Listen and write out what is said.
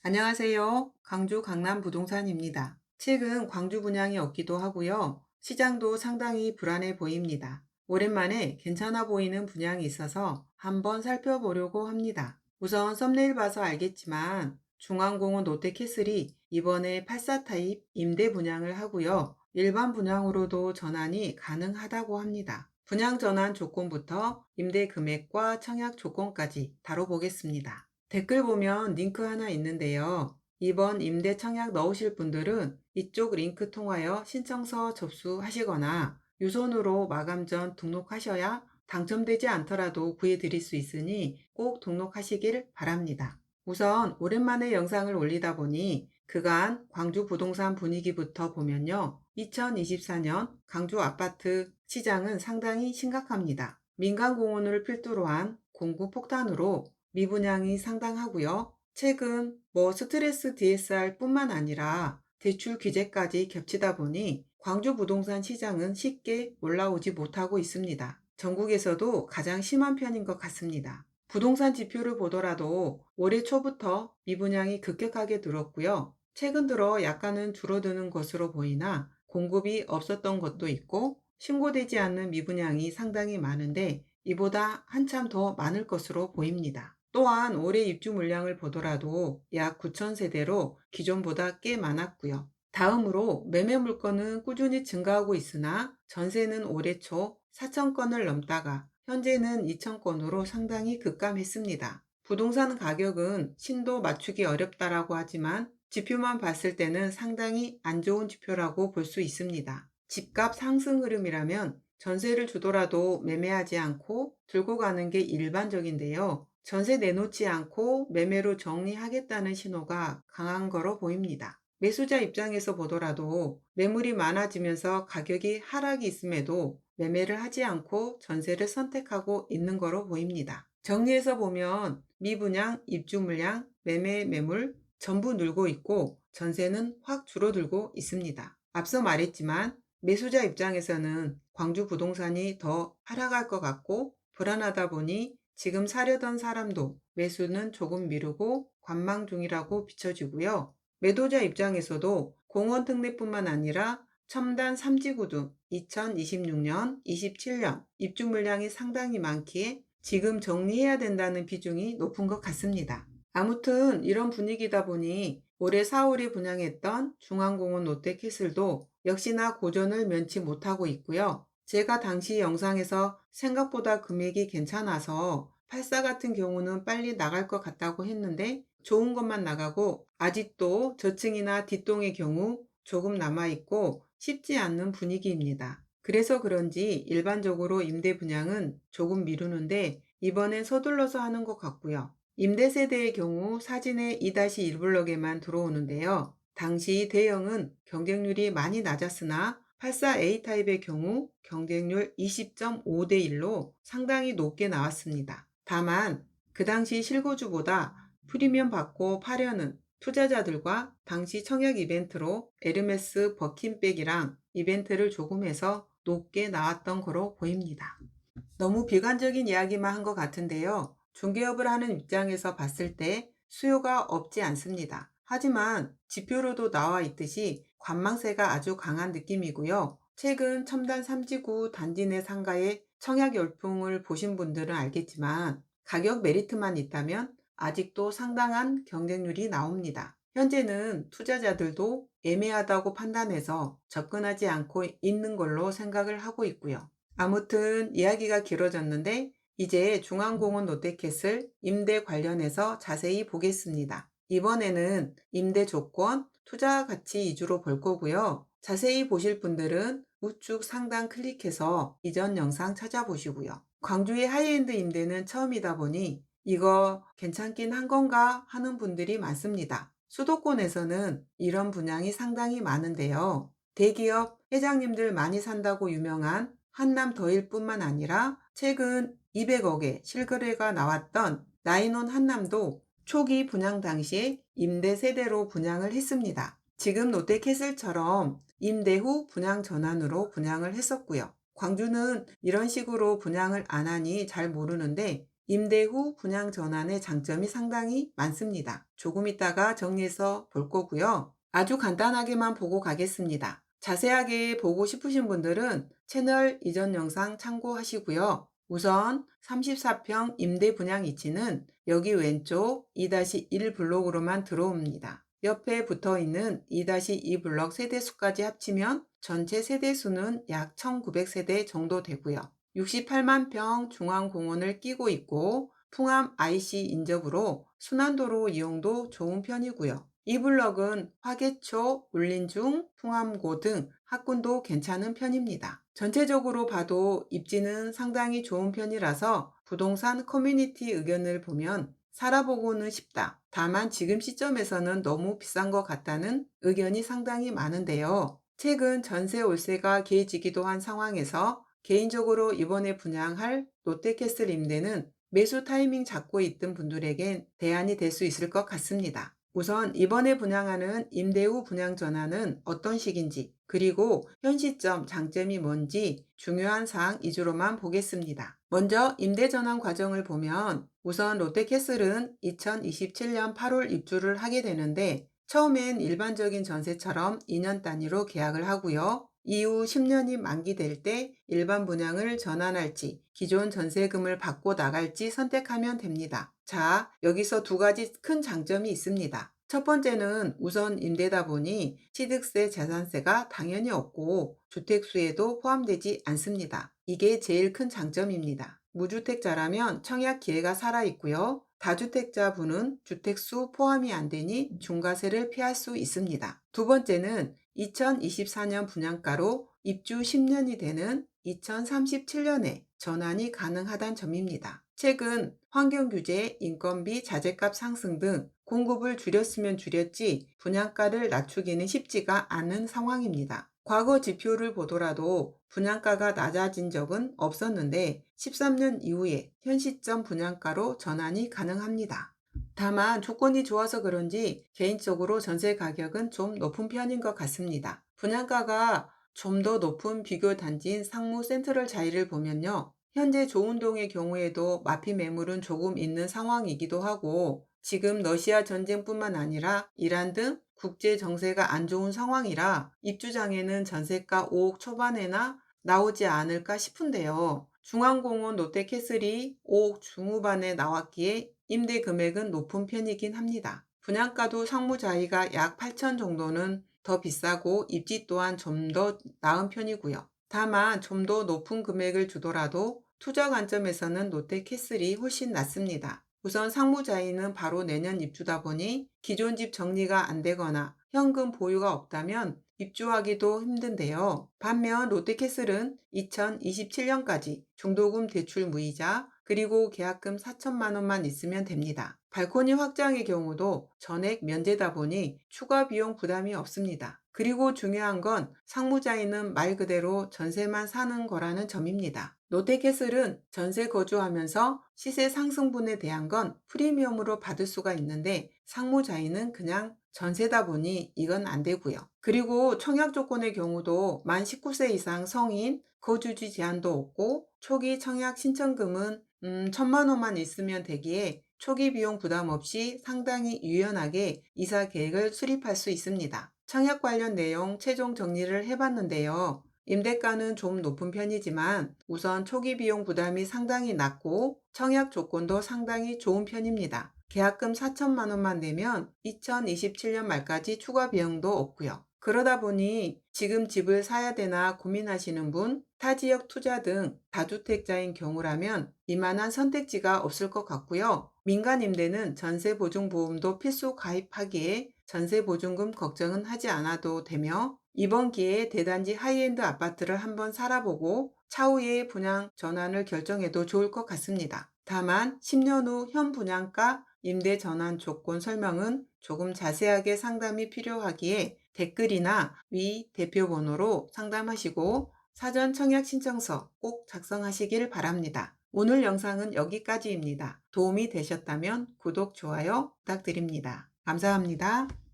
안녕하세요. 광주 강남 부동산입니다. 최근 광주 분양이 없기도 하고요. 시장도 상당히 불안해 보입니다. 오랜만에 괜찮아 보이는 분양이 있어서 한번 살펴보려고 합니다. 우선 썸네일 봐서 알겠지만 중앙공원 롯데캐슬이 이번에 84 타입 임대 분양을 하고요. 일반 분양으로도 전환이 가능하다고 합니다. 분양 전환 조건부터 임대 금액과 청약 조건까지 다뤄보겠습니다. 댓글 보면 링크 하나 있는데요. 이번 임대 청약 넣으실 분들은 이쪽 링크 통하여 신청서 접수하시거나 유선으로 마감 전 등록하셔야 당첨되지 않더라도 구해드릴 수 있으니 꼭 등록하시길 바랍니다. 우선 오랜만에 영상을 올리다 보니 그간 광주 부동산 분위기부터 보면요. 2024년 광주 아파트 시장은 상당히 심각합니다. 민간 공원을 필두로 한 공급 폭탄으로 미분양이 상당하고요. 최근 스트레스 DSR 뿐만 아니라 대출 규제까지 겹치다 보니 광주 부동산 시장은 쉽게 올라오지 못하고 있습니다. 전국에서도 가장 심한 편인 것 같습니다. 부동산 지표를 보더라도 올해 초부터 미분양이 급격하게 늘었고요. 최근 들어 약간은 줄어드는 것으로 보이나 공급이 없었던 것도 있고 신고되지 않는 미분양이 상당히 많은데 이보다 한참 더 많을 것으로 보입니다. 또한 올해 입주 물량을 보더라도 약 9천 세대로 기존보다 꽤 많았고요. 다음으로 매매 물건은 꾸준히 증가하고 있으나 전세는 올해 초 4천 건을 넘다가 현재는 2천 건으로 상당히 급감했습니다. 부동산 가격은 신도 맞추기 어렵다라고 하지만 지표만 봤을 때는 상당히 안 좋은 지표라고 볼 수 있습니다. 집값 상승 흐름이라면 전세를 주더라도 매매하지 않고 들고 가는 게 일반적인데요. 전세 내놓지 않고 매매로 정리하겠다는 신호가 강한 거로 보입니다. 매수자 입장에서 보더라도 매물이 많아지면서 가격이 하락이 있음에도 매매를 하지 않고 전세를 선택하고 있는 거로 보입니다. 정리해서 보면 미분양, 입주 물량, 매매 매물 전부 늘고 있고 전세는 확 줄어들고 있습니다. 앞서 말했지만 매수자 입장에서는 광주 부동산이 더 하락할 것 같고 불안하다 보니 지금 사려던 사람도 매수는 조금 미루고 관망 중이라고 비춰지고요. 매도자 입장에서도 공원 특례뿐만 아니라 첨단 삼지구 등 2026년, 27년 입주 물량이 상당히 많기에 지금 정리해야 된다는 비중이 높은 것 같습니다. 아무튼 이런 분위기다 보니 올해 4월에 분양했던 중앙공원 롯데캐슬도 역시나 고전을 면치 못하고 있고요. 제가 당시 영상에서 생각보다 금액이 괜찮아서 84 같은 경우는 빨리 나갈 것 같다고 했는데 좋은 것만 나가고 아직도 저층이나 뒷동의 경우 조금 남아있고 쉽지 않는 분위기입니다. 그래서 그런지 일반적으로 임대 분양은 조금 미루는데 이번엔 서둘러서 하는 것 같고요. 임대 세대의 경우 사진의 2-1블럭에만 들어오는데요. 당시 대형은 경쟁률이 많이 낮았으나 84A 타입의 경우 경쟁률 20.5대 1로 상당히 높게 나왔습니다. 다만 그 당시 실거주보다 프리미엄 받고 파려는 투자자들과 당시 청약 이벤트로 에르메스 버킨백이랑 이벤트를 조금 해서 높게 나왔던 거로 보입니다. 너무 비관적인 이야기만 한 것 같은데요. 중개업을 하는 입장에서 봤을 때 수요가 없지 않습니다. 하지만 지표로도 나와 있듯이 관망세가 아주 강한 느낌이고요. 최근 첨단 삼지구 단지 내 상가의 청약 열풍을 보신 분들은 알겠지만 가격 메리트만 있다면 아직도 상당한 경쟁률이 나옵니다. 현재는 투자자들도 애매하다고 판단해서 접근하지 않고 있는 걸로 생각을 하고 있고요. 아무튼 이야기가 길어졌는데 이제 중앙공원 롯데캐슬 임대 관련해서 자세히 보겠습니다. 이번에는 임대 조건, 투자 가치 위주로 볼 거고요. 자세히 보실 분들은 우측 상단 클릭해서 이전 영상 찾아보시고요. 광주의 하이엔드 임대는 처음이다 보니 이거 괜찮긴 한 건가 하는 분들이 많습니다. 수도권에서는 이런 분양이 상당히 많은데요. 대기업 회장님들 많이 산다고 유명한 한남 더힐뿐만 아니라 최근 200억에 실거래가 나왔던 나인원 한남도 초기 분양 당시에 임대 세대로 분양을 했습니다. 지금 롯데캐슬처럼 임대 후 분양 전환으로 분양을 했었고요. 광주는 이런 식으로 분양을 안 하니 잘 모르는데 임대 후 분양 전환의 장점이 상당히 많습니다. 조금 이따가 정리해서 볼 거고요. 아주 간단하게만 보고 가겠습니다. 자세하게 보고 싶으신 분들은 채널 이전 영상 참고하시고요. 우선 34평 임대 분양 위치는 여기 왼쪽 2-1 블록으로만 들어옵니다. 옆에 붙어 있는 2-2 블록 세대수까지 합치면 전체 세대수는 약 1900세대 정도 되고요. 68만 평 중앙공원을 끼고 있고 풍암 IC 인접으로 순환도로 이용도 좋은 편이고요. 이 블럭은 화개초, 울린중, 풍암고 등 학군도 괜찮은 편입니다. 전체적으로 봐도 입지는 상당히 좋은 편이라서 부동산 커뮤니티 의견을 보면 살아보고는 싶다. 다만 지금 시점에서는 너무 비싼 것 같다는 의견이 상당히 많은데요. 최근 전세 월세가 개지기도 한 상황에서 개인적으로 이번에 분양할 롯데캐슬 임대는 매수 타이밍 잡고 있던 분들에겐 대안이 될 수 있을 것 같습니다. 우선 이번에 분양하는 임대 후 분양 전환은 어떤 식인지, 그리고 현 시점 장점이 뭔지 중요한 사항 위주로만 보겠습니다. 먼저 임대 전환 과정을 보면 우선 롯데캐슬은 2027년 8월 입주를 하게 되는데 처음엔 일반적인 전세처럼 2년 단위로 계약을 하고요. 이후 10년이 만기될 때 일반 분양을 전환할지 기존 전세금을 받고 나갈지 선택하면 됩니다. 자, 여기서 두 가지 큰 장점이 있습니다. 첫 번째는 우선 임대다 보니 취득세, 재산세가 당연히 없고 주택수에도 포함되지 않습니다. 이게 제일 큰 장점입니다. 무주택자라면 청약 기회가 살아있고요. 다주택자분은 주택수 포함이 안 되니 중과세를 피할 수 있습니다. 두 번째는 2024년 분양가로 입주 10년이 되는 2037년에 전환이 가능하다는 점입니다. 최근 환경규제, 인건비, 자재값 상승 등 공급을 줄였으면 줄였지 분양가를 낮추기는 쉽지가 않은 상황입니다. 과거 지표를 보더라도 분양가가 낮아진 적은 없었는데 13년 이후에 현 시점 분양가로 전환이 가능합니다. 다만 조건이 좋아서 그런지 개인적으로 전세 가격은 좀 높은 편인 것 같습니다. 분양가가 좀 더 높은 비교 단지인 상무 센트럴 자이를 보면요. 현재 조운동의 경우에도 마피 매물은 조금 있는 상황이기도 하고 지금 러시아 전쟁뿐만 아니라 이란 등 국제 정세가 안 좋은 상황이라 입주장에는 전세가 5억 초반에나 나오지 않을까 싶은데요. 중앙공원 롯데캐슬이 5억 중후반에 나왔기에 임대 금액은 높은 편이긴 합니다. 분양가도 상무자이가 약 8천 정도는 더 비싸고 입지 또한 좀 더 나은 편이고요. 다만 좀 더 높은 금액을 주더라도 투자 관점에서는 롯데캐슬이 훨씬 낫습니다. 우선 상무자이는 바로 내년 입주다 보니 기존 집 정리가 안 되거나 현금 보유가 없다면 입주하기도 힘든데요. 반면 롯데캐슬은 2027년까지 중도금 대출 무이자 그리고 계약금 4천만 원만 있으면 됩니다. 발코니 확장의 경우도 전액 면제다 보니 추가 비용 부담이 없습니다. 그리고 중요한 건 상무자이는 말 그대로 전세만 사는 거라는 점입니다. 롯데캐슬은 전세 거주하면서 시세 상승분에 대한 건 프리미엄으로 받을 수가 있는데 상무자이는 그냥 전세다 보니 이건 안 되고요. 그리고 청약 조건의 경우도 만 19세 이상 성인, 거주지 제한도 없고 초기 청약 신청금은 1,000만 원만 있으면 되기에 초기 비용 부담 없이 상당히 유연하게 이사 계획을 수립할 수 있습니다. 청약 관련 내용 최종 정리를 해봤는데요. 임대가는 좀 높은 편이지만 우선 초기 비용 부담이 상당히 낮고 청약 조건도 상당히 좋은 편입니다. 계약금 4천만 원만 내면 2027년 말까지 추가 비용도 없고요. 그러다 보니 지금 집을 사야 되나 고민하시는 분, 타지역 투자 등 다주택자인 경우라면 이만한 선택지가 없을 것 같고요. 민간 임대는 전세보증보험도 필수 가입하기에 전세보증금 걱정은 하지 않아도 되며 이번 기회에 대단지 하이엔드 아파트를 한번 살아보고 차후에 분양 전환을 결정해도 좋을 것 같습니다. 다만 10년 후 현 분양가, 임대 전환 조건 설명은 조금 자세하게 상담이 필요하기에 댓글이나 위 대표 번호로 상담하시고 사전 청약 신청서 꼭 작성하시길 바랍니다. 오늘 영상은 여기까지입니다. 도움이 되셨다면 구독, 좋아요 부탁드립니다. 감사합니다.